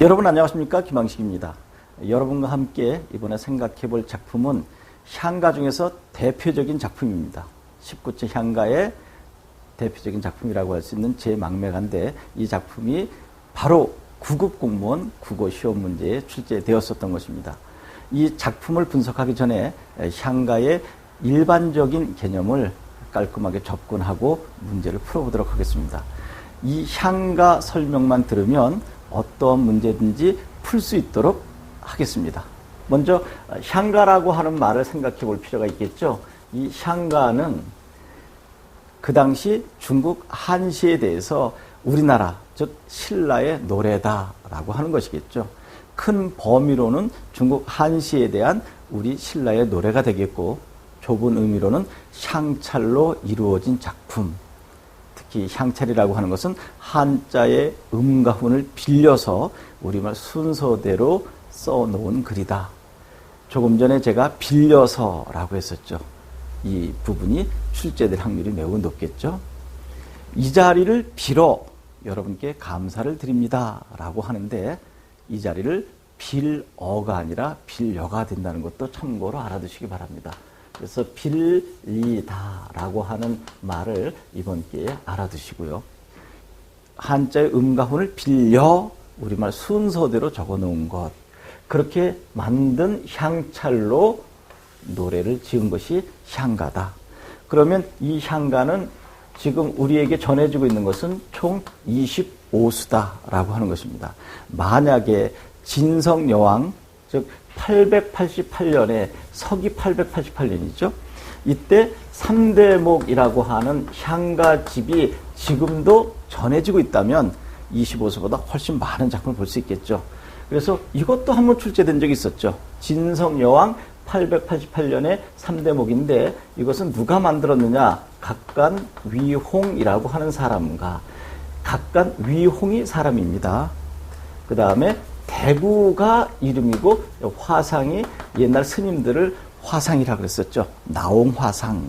여러분 안녕하십니까? 김항식입니다. 여러분과 함께 이번에 생각해 볼 작품은 향가 중에서 대표적인 작품입니다. 19체 향가의 대표적인 작품이라고 할 수 있는 제망매가인데, 이 작품이 바로 9급 공무원 국어 시험 문제에 출제되었었던 것입니다. 이 작품을 분석하기 전에 향가의 일반적인 개념을 깔끔하게 접근하고 문제를 풀어보도록 하겠습니다. 이 향가 설명만 들으면 어떠한 문제든지 풀 수 있도록 하겠습니다. 먼저 향가라고 하는 말을 생각해 볼 필요가 있겠죠. 이 향가는 그 당시 중국 한시에 대해서 우리나라, 즉 신라의 노래다라고 하는 것이겠죠. 큰 범위로는 중국 한시에 대한 우리 신라의 노래가 되겠고, 좁은 의미로는 향찰로 이루어진 작품, 특히 향찰이라고 하는 것은 한자의 음과 훈을 빌려서 우리말 순서대로 써놓은 글이다. 조금 전에 제가 빌려서라고 했었죠. 이 부분이 출제될 확률이 매우 높겠죠. 이 자리를 빌어 여러분께 감사를 드립니다 라고 하는데, 이 자리를 빌어가 아니라 빌려가 된다는 것도 참고로 알아두시기 바랍니다. 그래서 빌리다라고 하는 말을 이번 기회에 알아두시고요. 한자의 음과 훈을 빌려 우리말 순서대로 적어놓은 것, 그렇게 만든 향찰로 노래를 지은 것이 향가다. 그러면 이 향가는 지금 우리에게 전해지고 있는 것은 총 25수다라고 하는 것입니다. 만약에 진성여왕, 즉 888년에 서기 888년이죠. 이때 3대목이라고 하는 향가집이 지금도 전해지고 있다면 25수보다 훨씬 많은 작품을 볼 수 있겠죠. 그래서 이것도 한번 출제된 적이 있었죠. 진성여왕 888년에 3대목인데 이것은 누가 만들었느냐? 각간위홍이라고 하는 사람과 각간위홍이 사람입니다. 그 다음에 대구가 이름이고, 화상이 옛날 스님들을 화상이라고 그랬었죠. 나옹화상.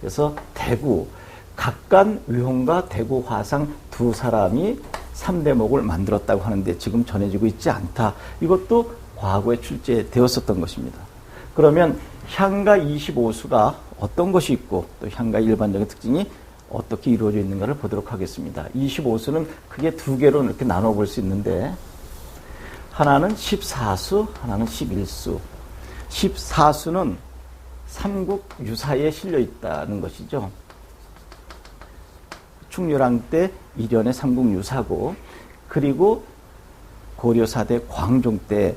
그래서 대구, 각간위홍과 대구 화상 두 사람이 3대목을 만들었다고 하는데 지금 전해지고 있지 않다. 이것도 과거에 출제되었었던 것입니다. 그러면 향가 25수가 어떤 것이 있고, 또 향가의 일반적인 특징이 어떻게 이루어져 있는가를 보도록 하겠습니다. 25수는 크게 두 개로 이렇게 나눠볼 수 있는데, 하나는 14수, 하나는 11수. 14수는 삼국유사에 실려 있다는 것이죠. 충렬왕 때 일연의 삼국유사고, 그리고 고려 4대 광종 때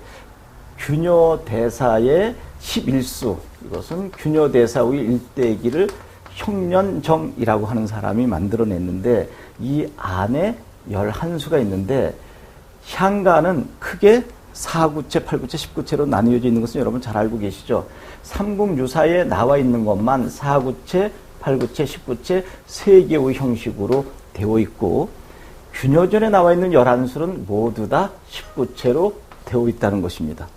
균여대사의 11수, 이것은 균여대사의 일대기를 형련정이라고 하는 사람이 만들어냈는데, 이 안에 11수가 있는데, 향가는 크게 4구체, 8구체, 10구체로 나뉘어져 있는 것은 여러분 잘 알고 계시죠. 삼국유사에 나와 있는 것만 4구체, 8구체, 10구체 3개의 형식으로 되어 있고, 균여전에 나와 있는 11수는 모두 다 10구체로 되어 있다는 것입니다.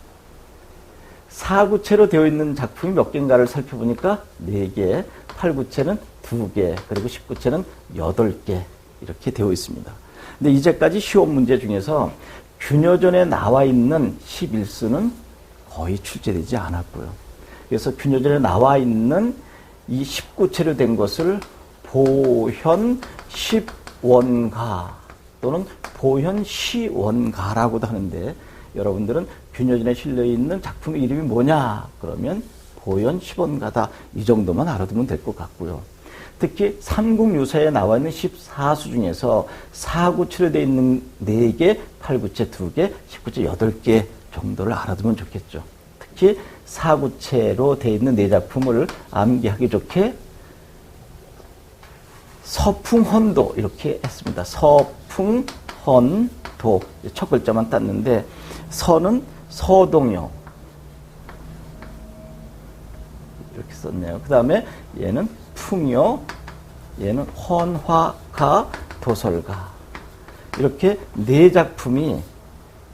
4구체로 되어 있는 작품이 몇 개인가를 살펴보니까 4개, 8구체는 2개, 그리고 10구체는 8개 이렇게 되어 있습니다. 근데 이제까지 시험 문제 중에서 균여전에 나와 있는 11수는 거의 출제되지 않았고요. 그래서 균여전에 나와 있는 이 19체로 된 것을 보현십원가 또는 보현시원가라고도 하는데, 여러분들은 균여전에 실려있는 작품의 이름이 뭐냐? 그러면 보현시원가다. 이 정도만 알아두면 될 것 같고요. 특히 삼국유사에 나와 있는 14수 중에서 4구체로 되어 있는 4개, 8구체 2개, 10구체 8개 정도를 알아두면 좋겠죠. 특히 4구체로 되어 있는 4작품을 암기하기 좋게 서풍헌도 이렇게 했습니다. 서풍헌도 첫 글자만 땄는데, 서는 서동요 이렇게 썼네요. 그 다음에 얘는 풍요, 얘는 헌화가, 도설가, 이렇게 4작품이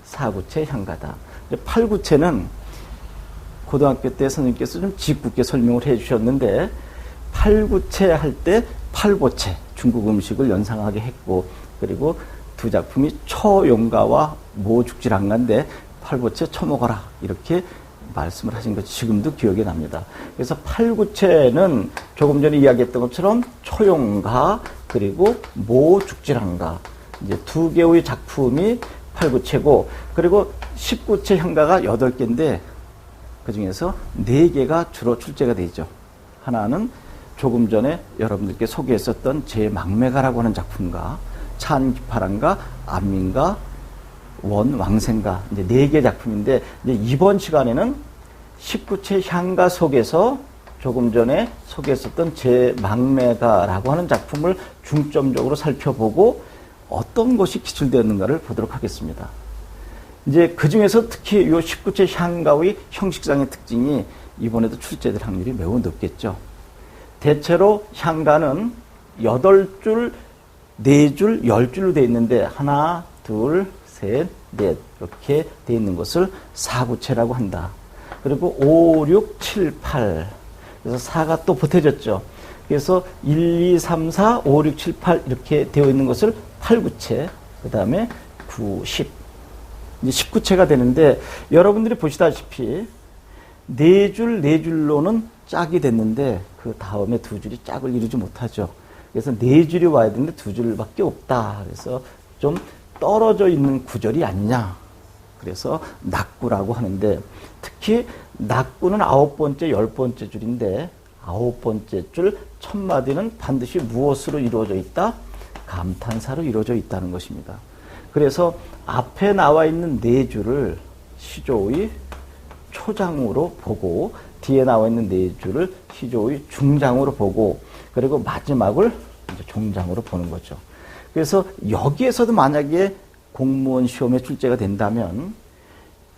4구체 향가다. 8구체는 고등학교 때 선생님께서 좀 짓궂게 설명을 해 주셨는데, 8구체 할 때 8보채 중국 음식을 연상하게 했고, 그리고 두 작품이 초용가와 모죽질한가인데 팔구체 처먹어라 이렇게 말씀을 하신 것이 지금도 기억이 납니다. 그래서 팔구체는 조금 전에 이야기했던 것처럼 초용가 그리고 모죽질한가 이제 두 개의 작품이 팔구체고 그리고 19체 향가가 8개인데 그 중에서 4개가 주로 출제가 되죠. 하나는 조금 전에 여러분들께 소개했었던 제 망매가라고 하는 작품과 찬기파랑가, 안민가, 원왕생가 이제 4개 작품인데 이제 이번 시간에는 19체 향가 속에서 조금 전에 소개했었던 제 망매가라고 하는 작품을 중점적으로 살펴보고 어떤 것이 기술되었는가를 보도록 하겠습니다. 이제 그 중에서 특히 이 19체 향가의 형식상의 특징이 이번에도 출제될 확률이 매우 높겠죠. 대체로 향가는 8줄, 4줄, 10줄로 되어 있는데 하나, 둘, 셋, 넷 이렇게 되어 있는 것을 사구체라고 한다. 그리고 5, 6, 7, 8 그래서 4가 또 보태졌죠. 그래서 1, 2, 3, 4, 5, 6, 7, 8 이렇게 되어 있는 것을 8구체 그 다음에 9, 10 이제 19체가 되는데 여러분들이 보시다시피 4줄, 4줄로는 짝이 됐는데 그 다음에 2줄이 짝을 이루지 못하죠. 그래서 4줄이 와야 되는데 2줄밖에 없다. 그래서 좀 떨어져 있는 구절이 아니냐. 그래서 낙구라고 하는데 특히 낙구는 9번째, 10번째 줄인데 9번째 줄 첫 마디는 반드시 무엇으로 이루어져 있다? 감탄사로 이루어져 있다는 것입니다. 그래서 앞에 나와 있는 4줄을 시조의 초장으로 보고 뒤에 나와 있는 4줄을 시조의 중장으로 보고 그리고 마지막을 이제 종장으로 보는 거죠. 그래서 여기에서도 만약에 공무원 시험에 출제가 된다면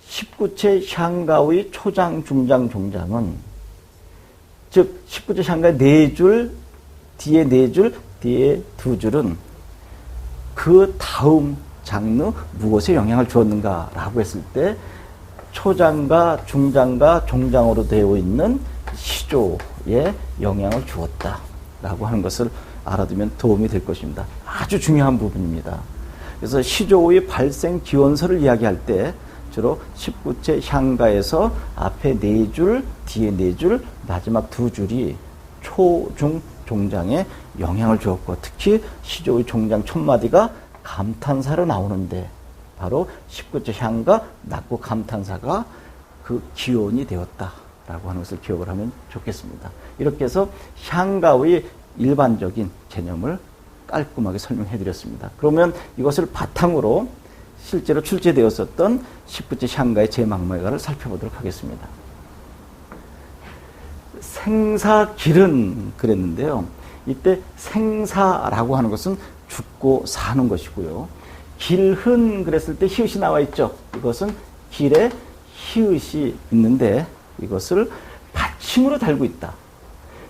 19체 향가의 초장, 중장, 종장은 즉 19체 향가의 4줄, 뒤에 4줄, 뒤에 2줄은 그 다음 장르 무엇에 영향을 주었는가라고 했을 때 초장과 중장과 종장으로 되어 있는 시조에 영향을 주었다라고 하는 것을 알아두면 도움이 될 것입니다. 아주 중요한 부분입니다. 그래서 시조의 발생 기원서를 이야기할 때 주로 19체 향가에서 앞에 4줄, 뒤에 4줄, 마지막 2줄이 초, 중, 종장에 영향을 주었고 특히 시조의 종장 첫 마디가 감탄사로 나오는데 바로 19체 향가, 낙구 감탄사가 그 기원이 되었다라고 하는 것을 기억을 하면 좋겠습니다. 이렇게 해서 향가의 일반적인 개념을 깔끔하게 설명해 드렸습니다. 그러면 이것을 바탕으로 실제로 출제되었었던 19체 향가의 제 망매가를 살펴보도록 하겠습니다. 생사길은 그랬는데요. 이때 생사라고 하는 것은 죽고 사는 것이고요. 길흔 그랬을 때 히읗이 나와 있죠. 이것은 길에 히읗이 있는데 이것을 받침으로 달고 있다.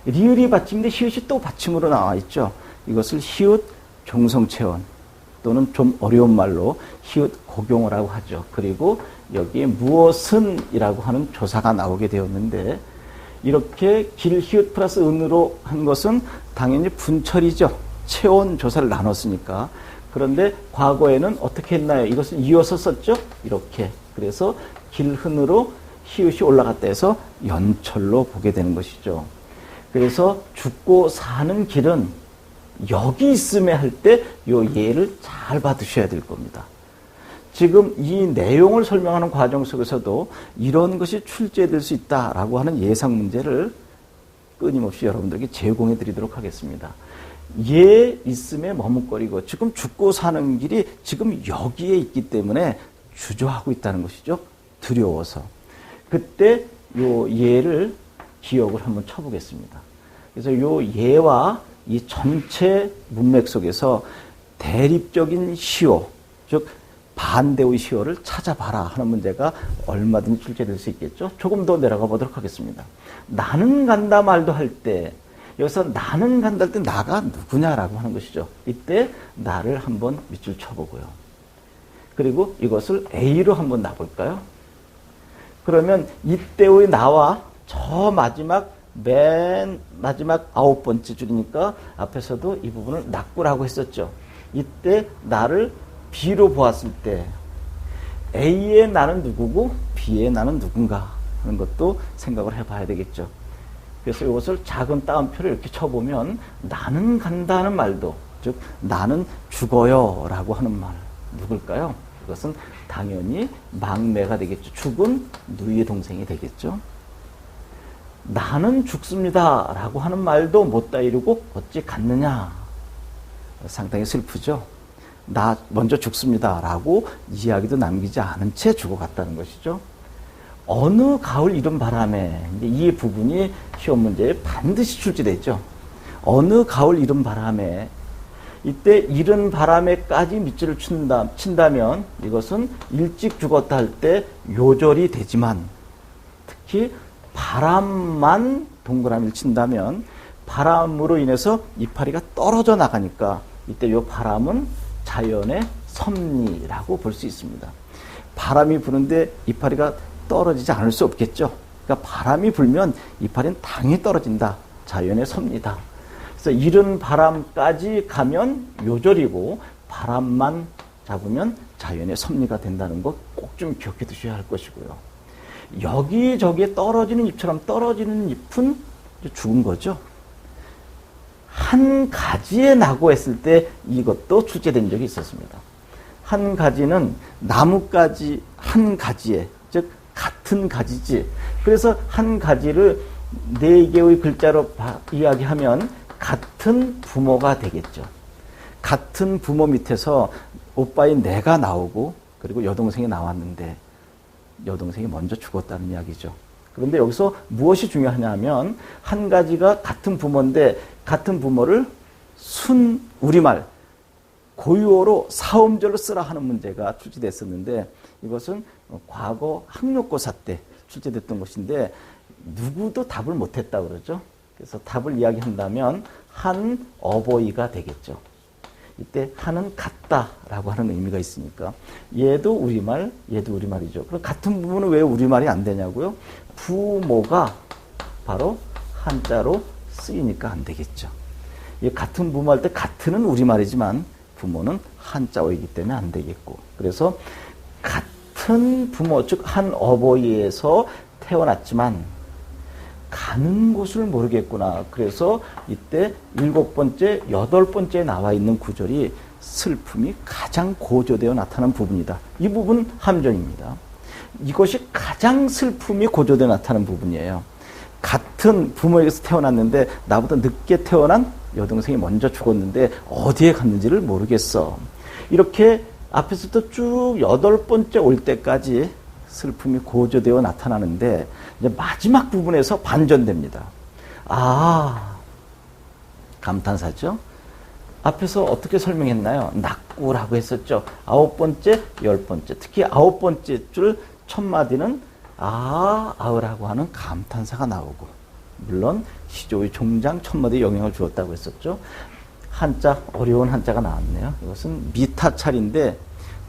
리을이 받침인데 히읗이 또 받침으로 나와 있죠. 이것을 히읗 종성체언 또는 좀 어려운 말로 히읗 고경어라고 하죠. 그리고 여기에 무엇은이라고 하는 조사가 나오게 되었는데 이렇게 길 히읗 플러스 은으로 한 것은 당연히 분철이죠. 체온 조사를 나눴으니까. 그런데 과거에는 어떻게 했나요? 이것을 이어서 썼죠? 이렇게. 그래서 길흔으로 히읗이 올라갔다 해서 연철로 보게 되는 것이죠. 그래서 죽고 사는 길은 여기 있음에 할 때 요 예를 잘 받으셔야 될 겁니다. 지금 이 내용을 설명하는 과정 속에서도 이런 것이 출제될 수 있다라고 하는 예상 문제를 끊임없이 여러분들에게 제공해 드리도록 하겠습니다. 예 있음에 머뭇거리고 지금 죽고 사는 길이 지금 여기에 있기 때문에 주저하고 있다는 것이죠. 두려워서. 그때 요 예를 기억을 한번 쳐보겠습니다. 그래서 요 예와 이 전체 문맥 속에서 대립적인 시호, 즉 반대의 시호를 찾아봐라 하는 문제가 얼마든지 출제될 수 있겠죠. 조금 더 내려가 보도록 하겠습니다. 나는 간다 말도 할 때 여기서 나는 간다 할 때 나가 누구냐라고 하는 것이죠. 이때 나를 한번 밑줄 쳐보고요. 그리고 이것을 A로 한번 놔볼까요? 그러면 이때의 나와 저 맨 마지막 9번째 줄이니까 앞에서도 이 부분을 낙구라고 했었죠. 이때 나를 B로 보았을 때 A의 나는 누구고 B의 나는 누군가 하는 것도 생각을 해봐야 되겠죠. 그래서 이것을 작은 따옴표를 이렇게 쳐보면 나는 간다는 말도, 즉 나는 죽어요 라고 하는 말 누굴까요? 이것은 당연히 막내가 되겠죠. 죽은 누이의 동생이 되겠죠. 나는 죽습니다 라고 하는 말도 못다 이루고 어찌 갔느냐. 상당히 슬프죠. 나 먼저 죽습니다 라고 이야기도 남기지 않은 채 죽어갔다는 것이죠. 어느 가을 이른 바람에, 이 부분이 시험 문제에 반드시 출제되죠. 어느 가을 이른 바람에, 이때 이른 바람에까지 밑줄을 친다면 이것은 일찍 죽었다 할 때 요절이 되지만, 특히 바람만 동그라미를 친다면 바람으로 인해서 이파리가 떨어져 나가니까 이때 이 바람은 자연의 섭리라고 볼 수 있습니다. 바람이 부는데 이파리가 떨어지지 않을 수 없겠죠. 그러니까 바람이 불면 이파리는 당연히 떨어진다. 자연의 섭리다. 그래서 이른 바람까지 가면 요절이고 바람만 잡으면 자연의 섭리가 된다는 것 꼭 좀 기억해 두셔야 할 것이고요. 여기저기에 떨어지는 잎처럼 떨어지는 잎은 죽은 거죠. 한 가지에 나고 했을 때 이것도 출제된 적이 있었습니다. 한 가지는 나뭇가지 한 가지에, 즉 같은 가지지. 그래서 한 가지를 4개의 글자로 이야기하면 같은 부모가 되겠죠. 같은 부모 밑에서 오빠인 내가 나오고 그리고 여동생이 나왔는데 여동생이 먼저 죽었다는 이야기죠. 그런데 여기서 무엇이 중요하냐 하면 한 가지가 같은 부모인데 같은 부모를 순 우리말 고유어로 사음절로 쓰라 하는 문제가 출제됐었는데 이것은 과거 학력고사 때 출제됐던 것인데 누구도 답을 못했다고 그러죠. 그래서 답을 이야기한다면 한 어버이가 되겠죠. 이때 한은 같다라고 하는 의미가 있으니까 얘도 우리말, 얘도 우리말이죠. 그럼 같은 부분은 왜 우리말이 안 되냐고요? 부모가 바로 한자로 쓰이니까 안 되겠죠. 이 같은 부모 할 때 같은은 우리말이지만 부모는 한자어이기 때문에 안 되겠고 그래서 같은 부모, 즉 한 어버이에서 태어났지만 가는 곳을 모르겠구나. 그래서 이때 7번째, 8번째에 나와 있는 구절이 슬픔이 가장 고조되어 나타난 부분이다. 이 부분 함정입니다. 이것이 가장 슬픔이 고조되어 나타나는 부분이에요. 같은 부모에게서 태어났는데 나보다 늦게 태어난 여동생이 먼저 죽었는데 어디에 갔는지를 모르겠어. 이렇게 앞에서부터 쭉 8번째 올 때까지 슬픔이 고조되어 나타나는데 이제 마지막 부분에서 반전됩니다. 아, 감탄사죠? 앞에서 어떻게 설명했나요? 낙구라고 했었죠. 9번째, 10번째. 특히 9번째 줄 첫 마디는 아으라고 하는 감탄사가 나오고 물론 시조의 종장 첫 마디에 영향을 주었다고 했었죠. 한자, 어려운 한자가 나왔네요. 이것은 미타찰인데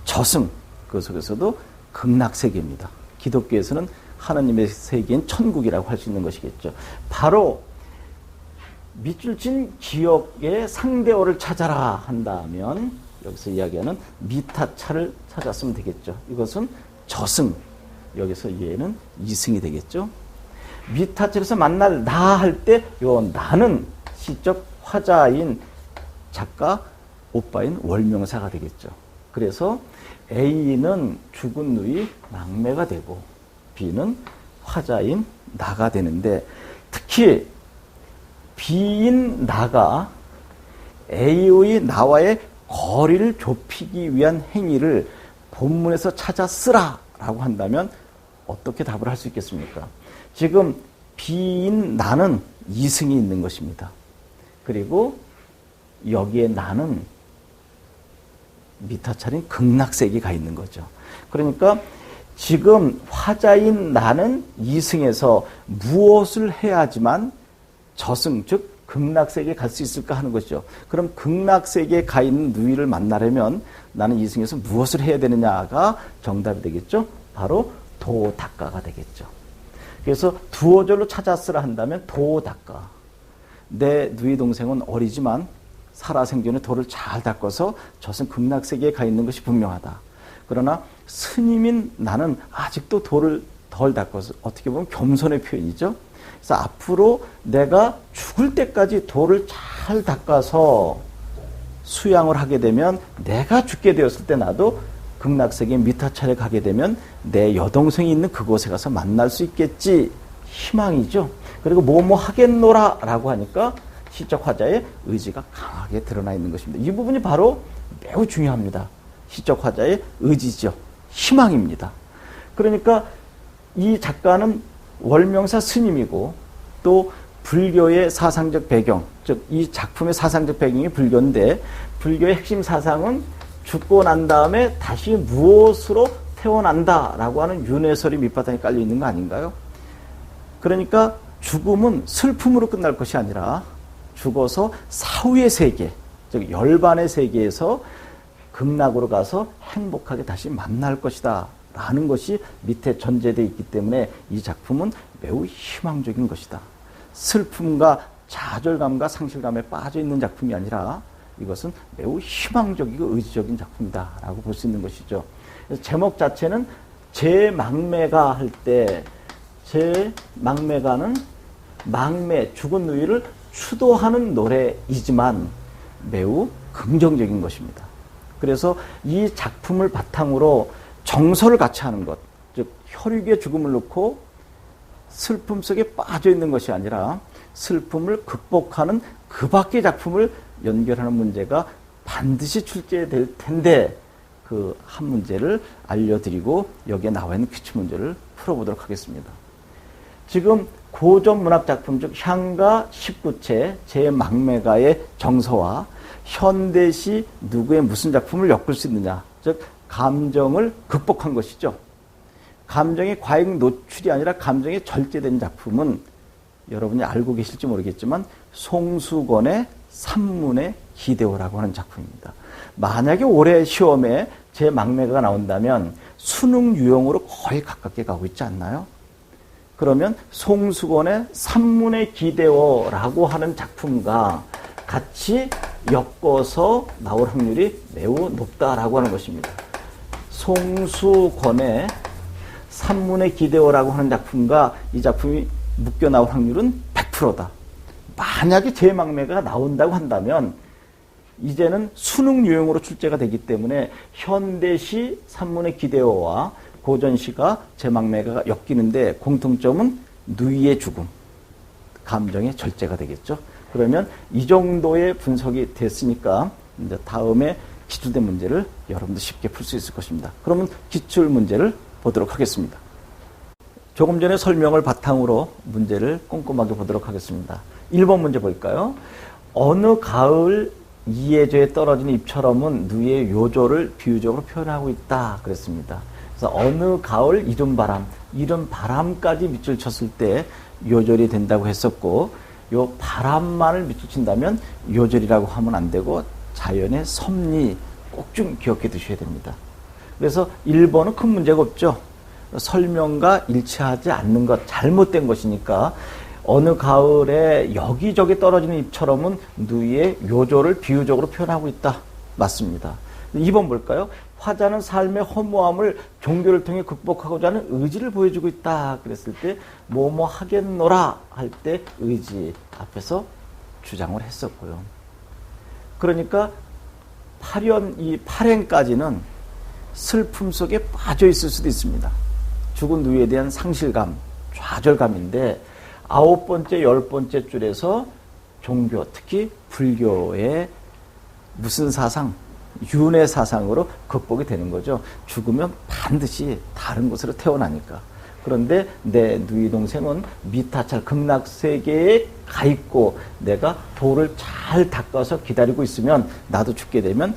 저승, 그 속에서도 극락세계입니다. 기독교에서는 하나님의 세계인 천국이라고 할 수 있는 것이겠죠. 바로 밑줄 친 기억의 상대어를 찾아라 한다면 여기서 이야기하는 미타차를 찾았으면 되겠죠. 이것은 저승, 여기서 얘는 이승이 되겠죠. 미타차에서 만날 나 할 때 요 나는 시적 화자인 작가 오빠인 월명사가 되겠죠. 그래서 A는 죽은 누이 막내가 되고 B는 화자인 나가 되는데 특히 B인 나가 A의 나와의 거리를 좁히기 위한 행위를 본문에서 찾아 쓰라라고 한다면 어떻게 답을 할 수 있겠습니까? 지금 B인 나는 이승이 있는 것입니다. 그리고 여기에 나는 미타찰인 극락세계가 있는 거죠. 그러니까 지금 화자인 나는 이승에서 무엇을 해야지만 저승, 즉 극락세계에 갈 수 있을까 하는 것이죠. 그럼 극락세계에 가 있는 누이를 만나려면 나는 이승에서 무엇을 해야 되느냐가 정답이 되겠죠. 바로 도닦아가 되겠죠. 그래서 두어절로 찾았으라 한다면 도닦아. 내 누이 동생은 어리지만 살아생전에 돌을 잘 닦아서 저승 극락세계에 가 있는 것이 분명하다. 그러나 스님인 나는 아직도 돌을 덜 닦아서 어떻게 보면 겸손의 표현이죠. 그래서 앞으로 내가 죽을 때까지 돌을 잘 닦아서 수양을 하게 되면 내가 죽게 되었을 때 나도 극락세계 미타차에 가게 되면 내 여동생이 있는 그곳에 가서 만날 수 있겠지. 희망이죠. 그리고 뭐뭐 하겠노라 라고 하니까 시적 화자의 의지가 강하게 드러나 있는 것입니다. 이 부분이 바로 매우 중요합니다. 시적 화자의 의지죠. 희망입니다. 그러니까 이 작가는 월명사 스님이고 또 불교의 사상적 배경, 즉 이 작품의 사상적 배경이 불교인데 불교의 핵심 사상은 죽고 난 다음에 다시 무엇으로 태어난다라고 하는 윤회설이 밑바탕에 깔려 있는 거 아닌가요? 그러니까 죽음은 슬픔으로 끝날 것이 아니라 죽어서 사후의 세계, 즉 열반의 세계에서 극락으로 가서 행복하게 다시 만날 것이다 라는 것이 밑에 전제되어 있기 때문에 이 작품은 매우 희망적인 것이다. 슬픔과 좌절감과 상실감에 빠져 있는 작품이 아니라 이것은 매우 희망적이고 의지적인 작품이다 라고 볼 수 있는 것이죠. 제목 자체는 제망매가 할 때 제망매가는 망매, 죽은 누이를 추도하는 노래이지만 매우 긍정적인 것입니다. 그래서 이 작품을 바탕으로 정서를 같이 하는 것, 즉 혈육의 죽음을 놓고 슬픔 속에 빠져 있는 것이 아니라 슬픔을 극복하는 그 밖의 작품을 연결하는 문제가 반드시 출제될 텐데 그 한 문제를 알려드리고 여기에 나와 있는 퀴즈 문제를 풀어보도록 하겠습니다. 지금 고전 문학 작품 즉 향가 19채 제망매가의 정서와 현대시 누구의 무슨 작품을 엮을 수 있느냐, 즉 감정을 극복한 것이죠. 감정의 과잉 노출이 아니라 감정에 절제된 작품은 여러분이 알고 계실지 모르겠지만 송수건의 산문의 기대오라고 하는 작품입니다. 만약에 올해 시험에 제망매가가 나온다면 수능 유형으로 거의 가깝게 가고 있지 않나요? 그러면 송수건의 산문의 기대어라고 하는 작품과 같이 엮어서 나올 확률이 매우 높다라고 하는 것입니다. 송수건의 산문의 기대어라고 하는 작품과 이 작품이 묶여 나올 확률은 100%다. 만약에 제망매가 나온다고 한다면 이제는 수능 유형으로 출제가 되기 때문에 현대시 산문의 기대어와 고전시가 제망매가가 엮이는데 공통점은 누이의 죽음, 감정의 절제가 되겠죠. 그러면 이 정도의 분석이 됐으니까 이제 다음에 기출된 문제를 여러분도 쉽게 풀 수 있을 것입니다. 그러면 기출 문제를 보도록 하겠습니다. 조금 전에 설명을 바탕으로 문제를 꼼꼼하게 보도록 하겠습니다. 1번 문제 볼까요? 어느 가을 이해저에 떨어진 잎처럼은 누이의 요조를 비유적으로 표현하고 있다 그랬습니다. 그래서 어느 가을 이른 바람까지 밑줄 쳤을 때 요절이 된다고 했었고 요 바람만을 밑줄 친다면 요절이라고 하면 안 되고 자연의 섭리 꼭 좀 기억해 두셔야 됩니다. 그래서 1번은 큰 문제가 없죠. 설명과 일치하지 않는 것, 잘못된 것이니까 어느 가을에 여기저기 떨어지는 잎처럼은 누이의 요조를 비유적으로 표현하고 있다. 맞습니다. 2번 볼까요? 화자는 삶의 허무함을 종교를 통해 극복하고자 하는 의지를 보여주고 있다. 그랬을 때 뭐뭐 하겠노라 할 때 의지 앞에서 주장을 했었고요. 그러니까 이 8행까지는 슬픔 속에 빠져 있을 수도 있습니다. 죽은 누이에 대한 상실감, 좌절감인데 9번째, 10번째 줄에서 종교, 특히 불교의 무슨 사상, 윤회 사상으로 극복이 되는 거죠. 죽으면 반드시 다른 곳으로 태어나니까. 그런데 내 누이 동생은 미타찰 극락세계에 가 있고 내가 돌을 잘 닦아서 기다리고 있으면 나도 죽게 되면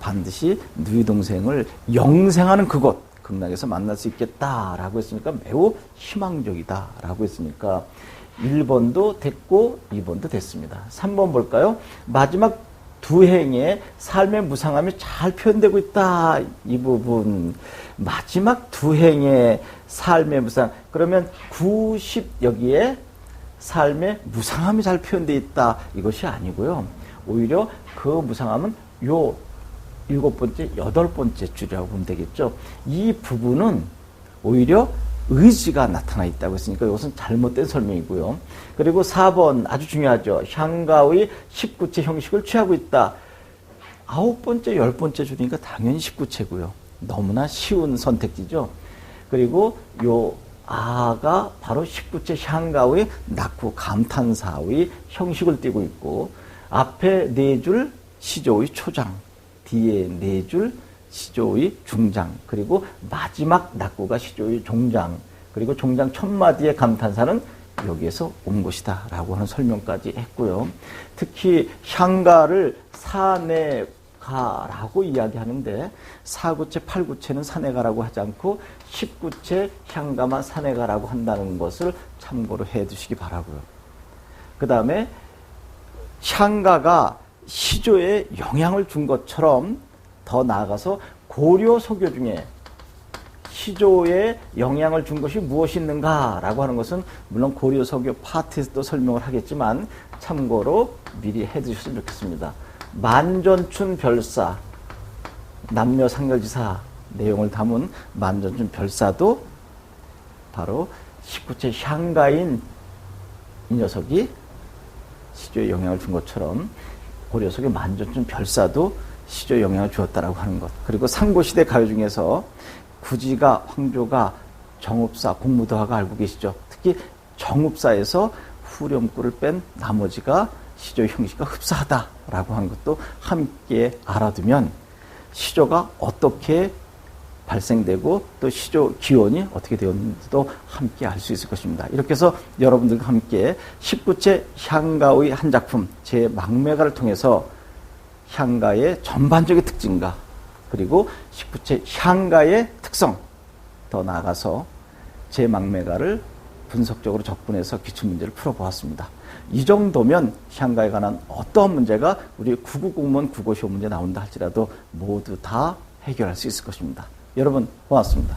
반드시 누이 동생을 영생하는 그곳 극락에서 만날 수 있겠다라고 했으니까 매우 희망적이다라고 했으니까 1번도 됐고 2번도 됐습니다. 3번 볼까요? 마지막 두 행의 삶의 무상함이 잘 표현되고 있다. 이 부분 마지막 두 행의 삶의 무상 그러면 90 여기에 삶의 무상함이 잘 표현되어 있다. 이것이 아니고요. 오히려 그 무상함은 요 7번째, 8번째 줄이라고 보면 되겠죠. 이 부분은 오히려 의지가 나타나 있다고 했으니까 이것은 잘못된 설명이고요. 그리고 4번 아주 중요하죠. 향가의 19체 형식을 취하고 있다. 9번째, 10번째 줄이니까 당연히 19체고요. 너무나 쉬운 선택지죠. 그리고 요 아가 바로 19체 향가의 낙후 감탄사의 형식을 띠고 있고, 앞에 4줄 시조의 초장, 뒤에 4줄 시조의 중장, 그리고 마지막 낙구가 시조의 종장, 그리고 종장 첫 마디의 감탄사는 여기에서 온 것이다 라고 하는 설명까지 했고요. 특히 향가를 사내가라고 이야기하는데 4구체, 8구체는 사내가라고 하지 않고 19체 향가만 사내가라고 한다는 것을 참고로 해 두시기 바라고요. 그 다음에 향가가 시조에 영향을 준 것처럼 더 나아가서 고려 소교 중에 시조에 영향을 준 것이 무엇이 있는가라고 하는 것은 물론 고려 소교 파트에서도 설명을 하겠지만 참고로 미리 해두셨으면 좋겠습니다. 만전춘 별사, 남녀 상렬지사 내용을 담은 만전춘 별사도 바로 19체 향가인 이 녀석이 시조에 영향을 준 것처럼 고려 속의 만전춘 별사도 시조에 영향을 주었다라고 하는 것. 그리고 상고시대 가요 중에서 구지가, 황조가, 정읍사, 공무도화가 알고 계시죠. 특히 정읍사에서 후렴구를 뺀 나머지가 시조의 형식과 흡사하다라고 하는 것도 함께 알아두면 시조가 어떻게 발생되고 또 시조 기원이 어떻게 되었는지도 함께 알 수 있을 것입니다. 이렇게 해서 여러분들과 함께 19체 향가의 한 작품 제 막매가를 통해서 향가의 전반적인 특징과 그리고 19체 향가의 특성, 더 나아가서 제 막매가를 분석적으로 접근해서 기출문제를 풀어보았습니다. 이 정도면 향가에 관한 어떠한 문제가 우리 99 공무원 국어시험 문제 나온다 할지라도 모두 다 해결할 수 있을 것입니다. 여러분 고맙습니다.